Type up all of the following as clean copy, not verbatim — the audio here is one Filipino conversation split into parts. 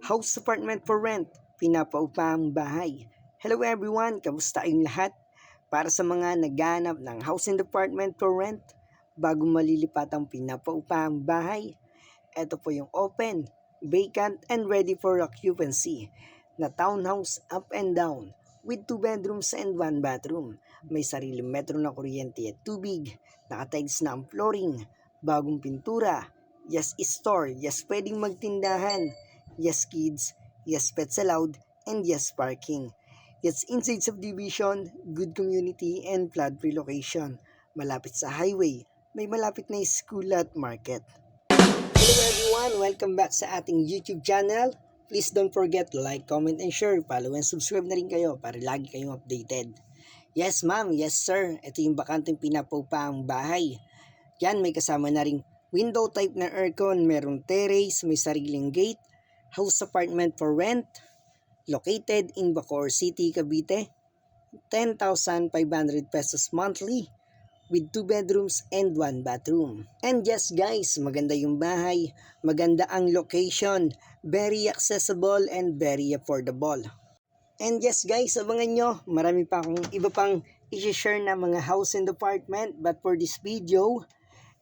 House apartment for rent, pinapaupahang bahay. Hello everyone, kamusta kayong lahat? Para sa mga naghahanap ng house and apartment for rent, bago malilipat ang pinapaupahang bahay, ito po yung open, vacant and ready for occupancy na townhouse up and down with 2 bedrooms and 1 bathroom. May sariling metro na kuryente at tubig, nakatiles na ang flooring, bagong pintura, yes store, yes pwedeng magtindahan, yes kids, yes pets allowed, and yes parking. Yes inside subdivision, good community, and flood-free location. Malapit sa highway, may malapit na school at market. Hello everyone! Welcome back sa ating YouTube channel. Please don't forget to like, comment, and share. Follow and subscribe na rin kayo para lagi kayong updated. Yes ma'am, yes sir, ito yung bakanteng pinapaupahang bahay. Yan, may kasama na ring window type na aircon, merong terrace, may sariling gate, house apartment for rent, located in Bacoor City, Cavite, 10,500 pesos monthly, with 2 bedrooms and 1 bathroom. And yes guys, maganda yung bahay, maganda ang location, very accessible and very affordable. And yes guys, abangan nyo, marami pa akong iba pang i-share na mga house and apartment, but for this video,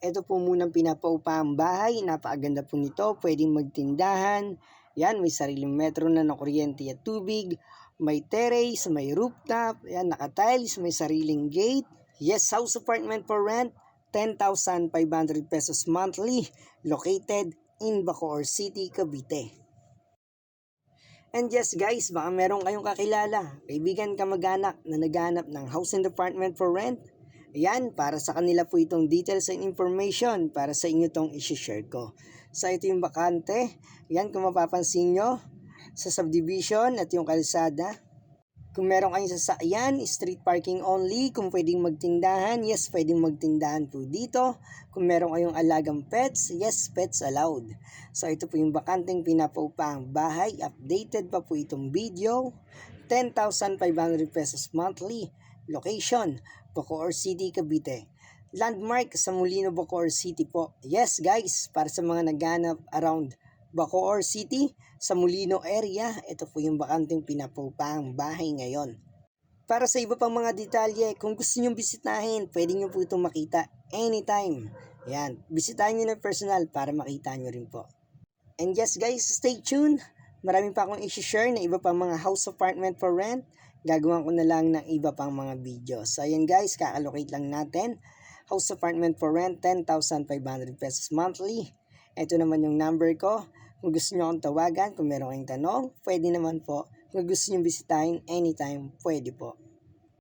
ito po munang pinapaupahang bahay, napakaganda po nito, pwedeng magtindahan, yan, may sariling metro na ng kuryente at tubig, may terrace, may rooftop, yan, naka-tiles, may sariling gate. Yes, house apartment for rent, 10,500 pesos monthly, located in Bacoor City, Cavite. And yes guys, baka meron kayong kakilala, kaibigan, kamag-anak na naghahanap ng house and apartment for rent. Ayan, para sa kanila po itong details and information para sa inyo itong isi-share ko. So ito yung bakante, yan kung mapapansin nyo, sa subdivision at yung kalsada. Kung meron kayong sasakyan, street parking only. Kung pwedeng magtindahan, yes, pwedeng magtindahan po dito. Kung meron kayong alagang pets, yes, pets allowed. So ito po yung bakanteng pinapaupahang bahay. Updated pa po itong video. 10,500 pesos monthly. Location, Bacoor City, Cavite. Landmark sa Molino, Bacoor City po. Yes guys, para sa mga naghanap around Bacoor City, sa Molino area, ito po yung bakanteng pinapaupahang bahay ngayon. Para sa iba pang mga detalye, kung gusto nyo bisitahin, pwede nyo po itong makita anytime. Yan, bisitahin nyo na personal para makita nyo rin po. And yes guys, stay tuned. Marami pa akong i-share na iba pang mga house apartment for rent. Gagawan ko na lang ng iba pang mga videos. So ayan guys, kakalocate lang natin. House apartment for rent, 10,500 pesos monthly. Ito naman yung number ko. Kung gusto nyo akong tawagan, kung meron kayong tanong, pwede naman po. Kung gusto nyo bisitahin anytime, pwede po.